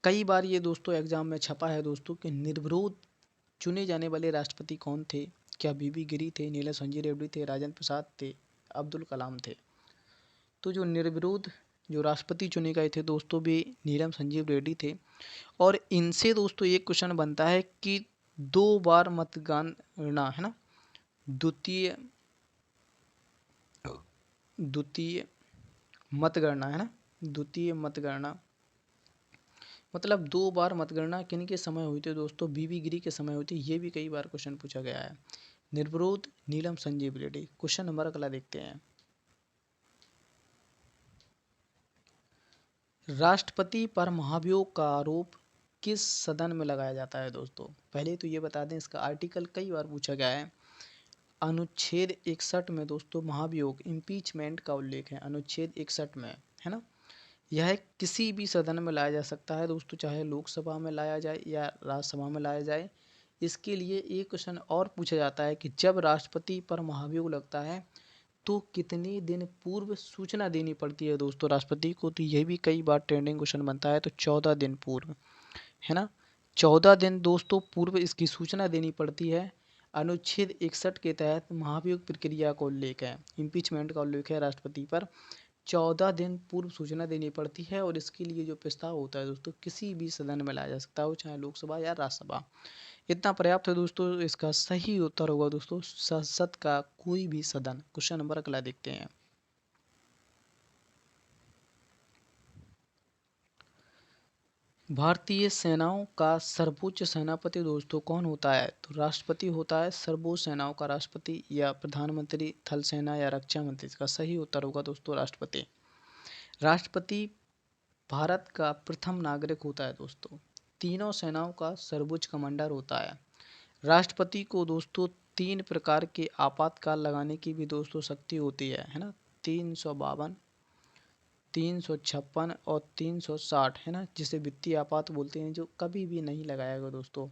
Speaker 1: कई बार ये दोस्तों एग्जाम में छपा है दोस्तों कि निर्विरोध चुने जाने वाले राष्ट्रपति कौन थे? क्या बीबी गिरी थे, नीलम संजय रेड्डी थे, राजेंद्र प्रसाद थे, अब्दुल कलाम थे? तो जो निर्विरोध जो राष्ट्रपति चुने गए थे दोस्तों भी नीलम संजीव रेड्डी थे। और इनसे दोस्तों एक क्वेश्चन बनता है कि 2 बार मतगणना, है ना, द्वितीय द्वितीय मतगणना, है ना, द्वितीय मतगणना मतलब 2 बार मतगणना किनके समय हुई थी दोस्तों? बीबी गिरी के समय हुई थी। ये भी कई बार क्वेश्चन पूछा गया है। निर्विरोध, नीलम संजीव रेड्डी। क्वेश्चन नंबर अगला देखते हैं। राष्ट्रपति पर महाभियोग का आरोप किस सदन में लगाया जाता है दोस्तों? पहले तो ये बता दें, इसका आर्टिकल कई बार पूछा गया है। अनुच्छेद 61 में दोस्तों महाभियोग इम्पीचमेंट का उल्लेख है, अनुच्छेद 61 में, है ना। यह किसी भी सदन में लाया जा सकता है दोस्तों, चाहे लोकसभा में लाया जाए या राज्यसभा में लाया जाए। इसके लिए एक क्वेश्चन और पूछा जाता है कि जब राष्ट्रपति पर महाभियोग लगता है तो कितने दिन पूर्व सूचना देनी पड़ती है दोस्तों राष्ट्रपति को? तो यह भी कई बार ट्रेंडिंग क्वेश्चन बनता है। तो 14 दिन पूर्व, है ना। 14 दिन दोस्तों पूर्व इसकी सूचना देनी पड़ती है। अनुच्छेद 61 के तहत महाभियोग प्रक्रिया का उल्लेख है, इम्पीचमेंट का उल्लेख है राष्ट्रपति पर। 14 दिन पूर्व सूचना देनी पड़ती है और इसके लिए जो प्रस्ताव होता है दोस्तों किसी भी सदन में लाया जा सकता है, चाहे लोकसभा या राज्यसभा। इतना पर्याप्त है दोस्तों। इसका सही उत्तर होगा दोस्तों संसद का कोई भी सदन। क्वेश्चन नंबर अगला देखते हैं। भारतीय सेनाओं का सर्वोच्च सेनापति दोस्तों कौन होता है? तो राष्ट्रपति होता है सर्वोच्च सेनाओं का राष्ट्रपति, या प्रधानमंत्री, थल सेना या रक्षा मंत्री। इसका सही उत्तर होगा दोस्तों राष्ट्रपति। राष्ट्रपति भारत का प्रथम नागरिक होता है दोस्तों। तीनों सेनाओं का सर्वोच्च कमांडर होता है। राष्ट्रपति को दोस्तों 3 प्रकार के आपातकाल लगाने की भी दोस्तों शक्ति होती है ना। 352, 356 और 360, है ना, जिसे वित्तीय आपात बोलते हैं, जो कभी भी नहीं लगाया गया दोस्तों।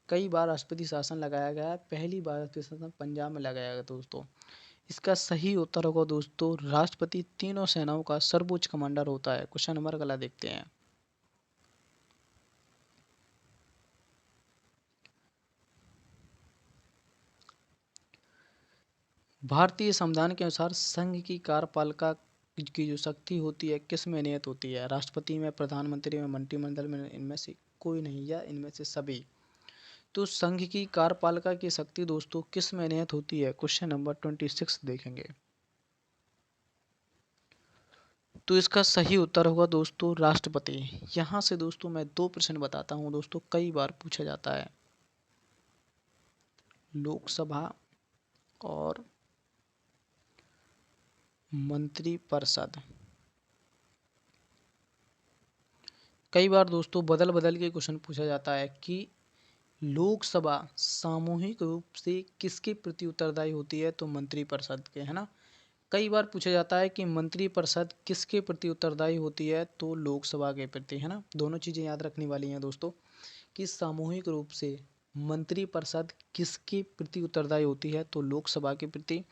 Speaker 1: कई बार राष्ट्रपति शासन लगाया गया है, पहली बार राष्ट्रपति शासन पंजाब में लगाया गया दोस्तों। इसका सही उत्तर होगा दोस्तों राष्ट्रपति तीनों सेनाओं का सर्वोच्च कमांडर होता है। क्वेश्चन नंबर अगला देखते हैं। भारतीय संविधान के अनुसार संघ की कार्यपालिका की जो शक्ति होती है किस में नियत होती है? राष्ट्रपति में, प्रधानमंत्री में, मंत्रिमंडल में, इनमें से कोई नहीं या इनमें से सभी। तो संघ की कार्यपालिका की शक्ति दोस्तों किस में नियत होती है? क्वेश्चन नंबर 26 देखेंगे। तो इसका सही उत्तर होगा दोस्तों राष्ट्रपति। यहाँ से दोस्तों मैं 2 प्रश्न बताता हूँ दोस्तों, कई बार पूछा जाता है। लोकसभा और मंत्रिपरिषद। कई बार दोस्तों बदल बदल के क्वेश्चन पूछा जाता है कि लोकसभा सामूहिक रूप से किसके प्रति उत्तरदायी होती है? तो मंत्रिपरिषद के, है ना। कई बार पूछा जाता है कि मंत्रिपरिषद किसके प्रति उत्तरदायी होती है? तो लोकसभा के प्रति, है ना। दोनों चीज़ें याद रखने वाली हैं दोस्तों कि सामूहिक रूप से मंत्रिपरिषद किसके प्रति उत्तरदायी होती है? तो लोकसभा के प्रति।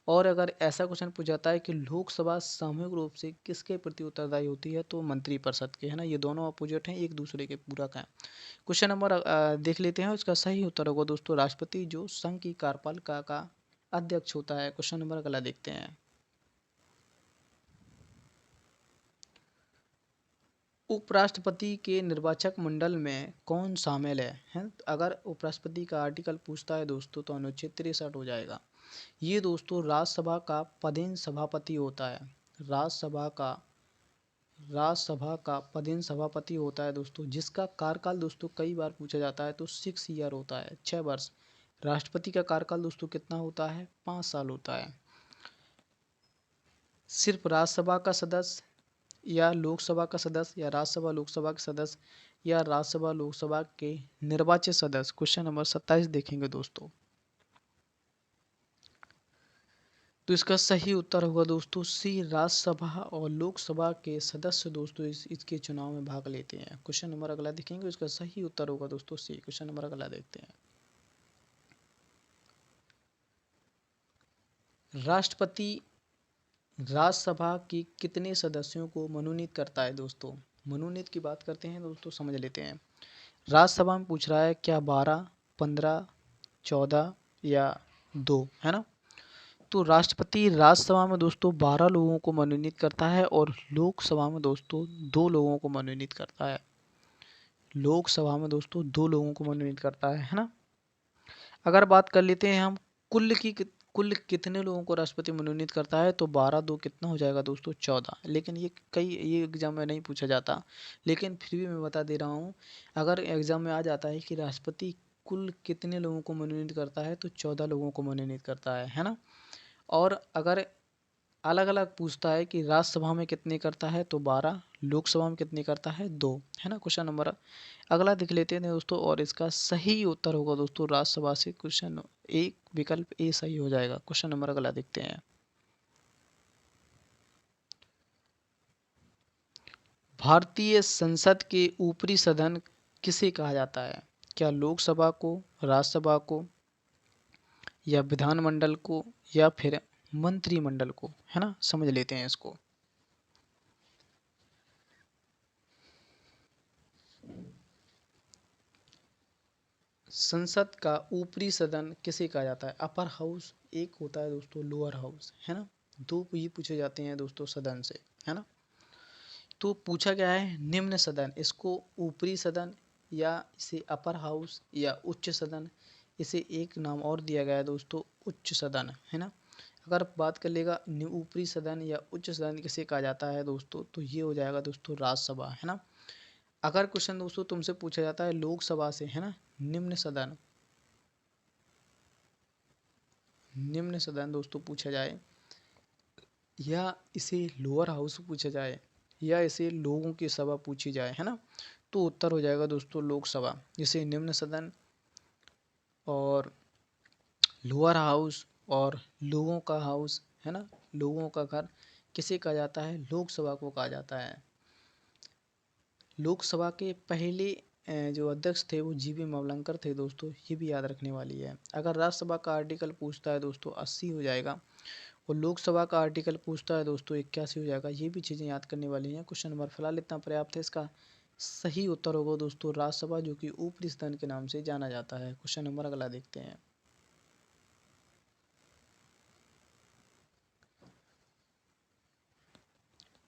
Speaker 1: और अगर ऐसा क्वेश्चन पूछा जाता है कि लोकसभा सामूहिक रूप से किसके प्रति उत्तरदायी होती है? तो मंत्रिपरिषद के, है ना। ये दोनों अपोजिट हैं, एक दूसरे के पूरक हैं। क्वेश्चन नंबर देख लेते हैं। इसका सही उत्तर होगा दोस्तों राष्ट्रपति, जो संघ की कार्यपालिका का अध्यक्ष होता है। क्वेश्चन नंबर अगला देखते हैं। उपराष्ट्रपति के निर्वाचक मंडल में कौन शामिल है? अगर उपराष्ट्रपति का आर्टिकल पूछता है दोस्तों तो अनुच्छेद 63 हो जाएगा। ये दोस्तों राज्यसभा का पदेन सभापति होता है। राज्यसभा का पदेन सभापति होता है दोस्तों, जिसका कार्यकाल दोस्तों कई बार पूछा जाता है। तो 6 ईयर होता है, 6 वर्ष। राष्ट्रपति का कार्यकाल दोस्तों कितना होता है? 5 साल होता है। सिर्फ राज्यसभा का सदस्य या लोकसभा का सदस्य या राज्यसभा लोकसभा के सदस्य या राज्यसभा लोकसभा के निर्वाचित सदस्य। क्वेश्चन नंबर 27 देखेंगे दोस्तों। तो इसका सही उत्तर होगा दोस्तों सी, राज्यसभा और लोकसभा के सदस्य दोस्तों इसके चुनाव में भाग लेते हैं। क्वेश्चन नंबर अगला देखेंगे, इसका सही उत्तर होगा दोस्तों सी। क्वेश्चन नंबर अगला देखते हैं। राष्ट्रपति राज्यसभा की कितने सदस्यों को मनोनीत करता है दोस्तों? मनोनीत की बात करते हैं दोस्तों, समझ लेते हैं। राज्यसभा में पूछ रहा है क्या 12, 15, 14 या 2, है ना। तो राष्ट्रपति राज्यसभा में दोस्तों 12 लोगों को मनोनीत करता है और लोकसभा में दोस्तों 2 लोगों को मनोनीत करता है। लोकसभा में दोस्तों 2 लोगों को मनोनीत करता है ना। अगर बात कर लेते हैं हम कुल कितने लोगों को राष्ट्रपति मनोनीत करता है, तो 12 दो कितना हो जाएगा दोस्तों 14। लेकिन ये एग्जाम में नहीं पूछा जाता, लेकिन फिर भी मैं बता दे रहा हूँ। अगर एग्जाम में आ जाता है कि राष्ट्रपति कुल कितने लोगों को मनोनीत करता है, तो 14 लोगों को मनोनीत करता है ना। और अगर अलग अलग पूछता है कि राज्यसभा में कितने करता है, तो 12, लोकसभा में कितने करता है, 2, है ना। क्वेश्चन नंबर अगला देख लेते हैं दोस्तों, और इसका सही उत्तर होगा दोस्तों राज्यसभा से। क्वेश्चन एक विकल्प ए सही हो जाएगा। क्वेश्चन नंबर अगला देखते हैं। भारतीय संसद के ऊपरी सदन किसे कहा जाता है? क्या लोकसभा को, राज्यसभा को, या विधानमंडल को, या फिर मंत्रिमंडल को, है ना। समझ लेते हैं इसको। संसद का ऊपरी सदन किसे कहा जाता है? अपर हाउस एक होता है दोस्तों, लोअर हाउस, है ना। दो ये पूछे जाते हैं दोस्तों सदन से, है ना। तो पूछा गया है निम्न सदन, इसको ऊपरी सदन, या इसे अपर हाउस, या उच्च सदन। इसे एक नाम और दिया गया है दोस्तों, उच्च सदन, है ना। अगर बात कर लेगा ऊपरी सदन या उच्च सदन किसे कहा जाता है दोस्तों, तो ये हो जाएगा दोस्तों राज्यसभा, है ना। अगर क्वेश्चन दोस्तों तुमसे पूछा जाता है लोकसभा से, है ना, निम्न सदन, निम्न सदन दोस्तों पूछा जाए, या इसे लोअर हाउस पूछा जाए, या इसे लोगों की सभा पूछी जाए, है ना, तो उत्तर हो जाएगा दोस्तों लोकसभा। जिसे निम्न सदन और लोअर हाउस और लोगों का हाउस, है ना, लोगों का घर किसे कहा जाता है? लोकसभा को कहा जाता है। लोकसभा के पहले जो अध्यक्ष थे वो जीवी मावलंकर थे दोस्तों, ये भी याद रखने वाली है। अगर राज्यसभा का आर्टिकल पूछता है दोस्तों 80 हो जाएगा, और लोकसभा का आर्टिकल पूछता है दोस्तों 81 हो जाएगा। ये भी चीज़ें याद करने वाली हैं। क्वेश्चन नंबर फिलहाल इतना पर्याप्त है। इसका सही उत्तर होगा दोस्तों राज्यसभा, जो कि ऊपरी सदन के नाम से जाना जाता है। क्वेश्चन नंबर अगला देखते हैं।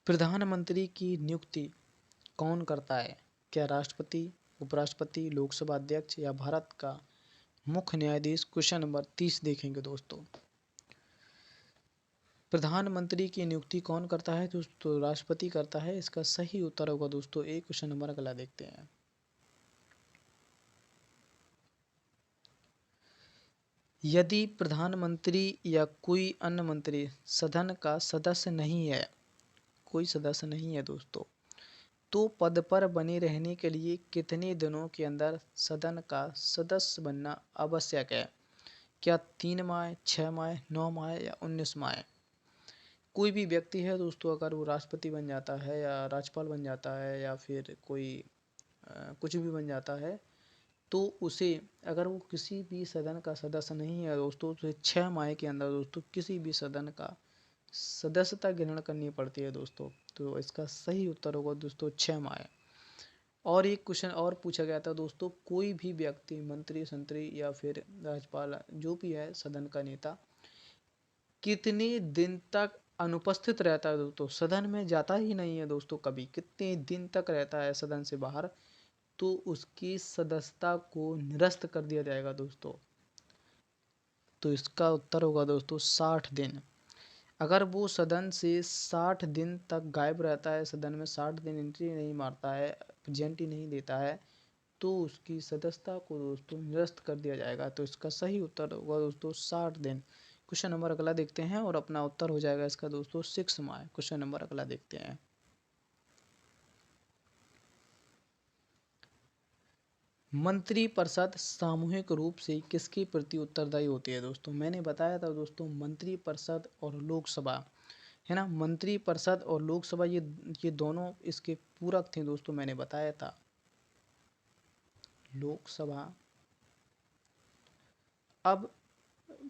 Speaker 1: प्रधानमंत्री की नियुक्ति कौन करता है? क्या राष्ट्रपति, उपराष्ट्रपति, लोकसभा अध्यक्ष, या भारत का मुख्य न्यायाधीश? क्वेश्चन नंबर 30 देखेंगे दोस्तों। प्रधानमंत्री की नियुक्ति कौन करता है दोस्तों? राष्ट्रपति करता है। इसका सही उत्तर होगा दोस्तों ए। क्वेश्चन नंबर अगला देखते हैं। यदि प्रधानमंत्री या कोई अन्य मंत्री सदन का सदस्य नहीं है, कोई सदस्य नहीं है दोस्तों, तो पद पर बने रहने के लिए कितने दिनों के अंदर सदन का सदस्य बनना आवश्यक है? क्या 3 माह, 6 माह, 9 माह, या 19 माह? कोई भी व्यक्ति है दोस्तों, अगर वो राष्ट्रपति बन जाता है, या राज्यपाल बन जाता है, या फिर कोई कुछ भी बन जाता है, तो उसे, अगर वो किसी भी सदन का सदस्य नहीं है दोस्तों, तो 6 माह के अंदर दोस्तों किसी भी सदन का सदस्यता ग्रहण करनी पड़ती है दोस्तों। तो इसका सही उत्तर होगा दोस्तों 6 माह। और एक क्वेश्चन और पूछा गया था दोस्तों, कोई भी व्यक्ति, मंत्री, संतरी, या फिर राज्यपाल, जो भी है सदन का नेता, कितने दिन तक अनुपस्थित रहता है दोस्तों? सदन में जाता ही नहीं है दोस्तों कभी, कितने दिन तक रहता है सदन से बाहर, तो उसकी सदस्यता को निरस्त कर दिया जाएगा दोस्तों। तो इसका उत्तर होगा दोस्तों 60 दिन। अगर वो सदन से 60 दिन तक गायब रहता है, सदन में 60 दिन एंट्री नहीं मारता है, प्रेजेंट ही नहीं देता है, तो उसकी सदस्यता को दोस्तों निरस्त कर दिया जाएगा। तो इसका सही उत्तर होगा दोस्तों 60 दिन। क्वेश्चन नंबर अगला देखते हैं, और अपना उत्तर हो जाएगा इसका दोस्तों 6 माह। क्वेश्चन नंबर अगला देखते हैं। मंत्रिपरिषद सामूहिक रूप से किसके प्रति उत्तरदायी होती है दोस्तों? मैंने बताया था दोस्तों मंत्रिपरिषद और लोकसभा, है ना। मंत्रिपरिषद और लोकसभा ये दोनों इसके पूरक थे दोस्तों, मैंने बताया था। लोकसभा, अब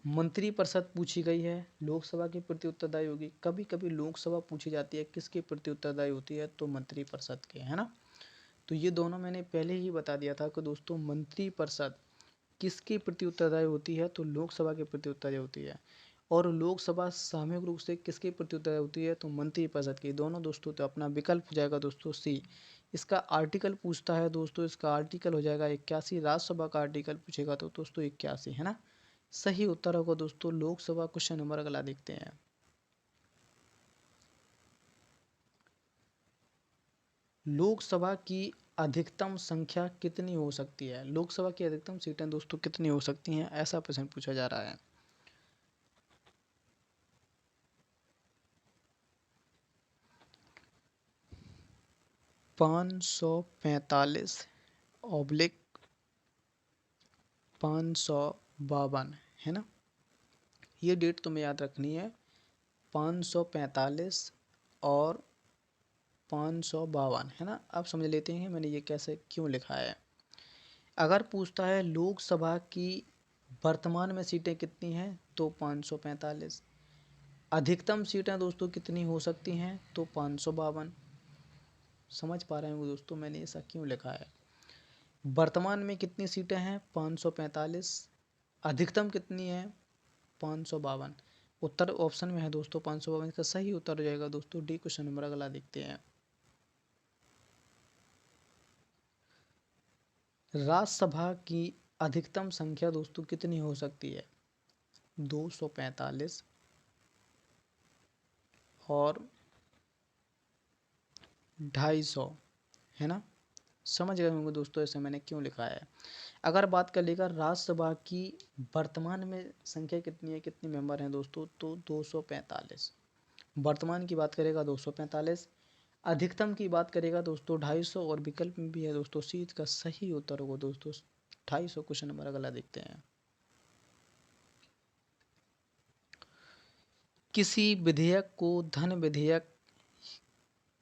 Speaker 1: मंत्रिपरिषद पूछी गई है, लोकसभा के प्रति उत्तरदायी होगी। कभी कभी लोकसभा पूछी जाती है, किसके प्रति उत्तरदायी होती है? तो मंत्रिपरिषद के, है ना। तो ये दोनों मैंने पहले ही बता दिया था कि दोस्तों मंत्रिपरिषद किसके प्रति उत्तरदायी होती है? तो लोकसभा के प्रति उत्तरदायी होती है। और लोकसभा सामूहिक रूप से किसके प्रति उत्तरदायी होती है? तो मंत्रिपरिषद की। दोनों दोस्तों, तो अपना विकल्प हो जाएगा दोस्तों सी। इसका आर्टिकल पूछता है दोस्तों, इसका आर्टिकल हो जाएगा 81। राज्यसभा का आर्टिकल पूछेगा तो दोस्तों 81, है ना। सही उत्तर होगा दोस्तों लोकसभा। क्वेश्चन नंबर अगला देखते हैं। लोकसभा की अधिकतम संख्या कितनी हो सकती है? लोकसभा की अधिकतम सीटें दोस्तों कितनी हो सकती हैं, ऐसा प्रश्न पूछा जा रहा है। पाँच सौ 552 है ना, ये डेट तुम्हें याद रखनी है। 545 और 552 है ना। अब समझ लेते हैं मैंने ये कैसे क्यों लिखा है। अगर पूछता है लोकसभा की वर्तमान में सीटें कितनी हैं तो 545, अधिकतम सीटें दोस्तों कितनी हो सकती हैं तो 552। समझ पा रहे हैं वो दोस्तों मैंने ऐसा क्यों लिखा है। वर्तमान में कितनी सीटें हैं 545, अधिकतम कितनी है 552। उत्तर ऑप्शन में है दोस्तों 552। इसका सही उत्तर हो जाएगा दोस्तों डी। क्वेश्चन नंबर अगला देखते हैं। राज्यसभा की अधिकतम संख्या दोस्तों कितनी हो सकती है? 245 और 250 है ना। समझ गए होंगे दोस्तों ऐसे मैंने क्यों लिखा है। अगर बात कर लेगा राज्यसभा की वर्तमान में संख्या कितनी है, कितने मेंबर हैं दोस्तों, तो 245। वर्तमान की बात करेगा 245, अधिकतम की बात करेगा दोस्तों 250 और विकल्प में भी है दोस्तों सी। का सही उत्तर होगा दोस्तों 250। क्वेश्चन नंबर अगला देखते हैं। किसी विधेयक को धन विधेयक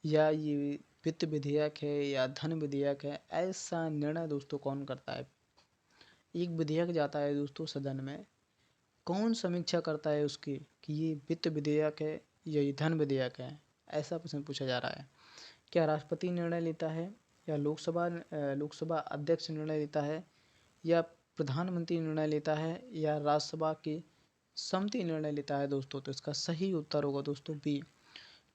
Speaker 1: या ये वित्त विधेयक है या धन विधेयक है, ऐसा निर्णय दोस्तों कौन करता है? एक विधेयक जाता है दोस्तों सदन में, कौन समीक्षा करता है उसकी कि ये वित्त विधेयक है या ये धन विधेयक है, ऐसा प्रश्न पूछा जा रहा है। क्या राष्ट्रपति निर्णय लेता है या लोकसभा अध्यक्ष निर्णय लेता है या प्रधानमंत्री निर्णय लेता है या राज्यसभा की समिति निर्णय लेता है दोस्तों? तो इसका सही उत्तर होगा दोस्तों बी।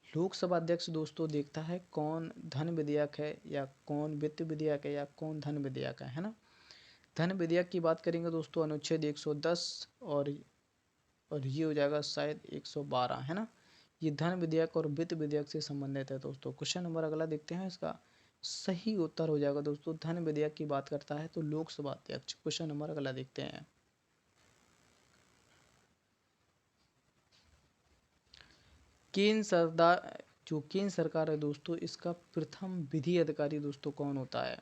Speaker 1: लोकसभा अध्यक्ष दोस्तों देखता है कौन धन विधेयक है या कौन वित्त विधेयक है या कौन धन विधेयक है ना। धन विधेयक की बात करेंगे दोस्तों अनुच्छेद 110 और ये हो जाएगा शायद 112 है ना। ये धन विधेयक और वित्त विधेयक से संबंधित है दोस्तों। क्वेश्चन नंबर अगला देखते हैं। इसका सही उत्तर हो जाएगा दोस्तों धन विधेयक की बात करता है तो लोकसभा अध्यक्ष। क्वेश्चन नंबर अगला देखते हैं। केंद्र सरकार है दोस्तों, इसका प्रथम विधि अधिकारी दोस्तों कौन होता है?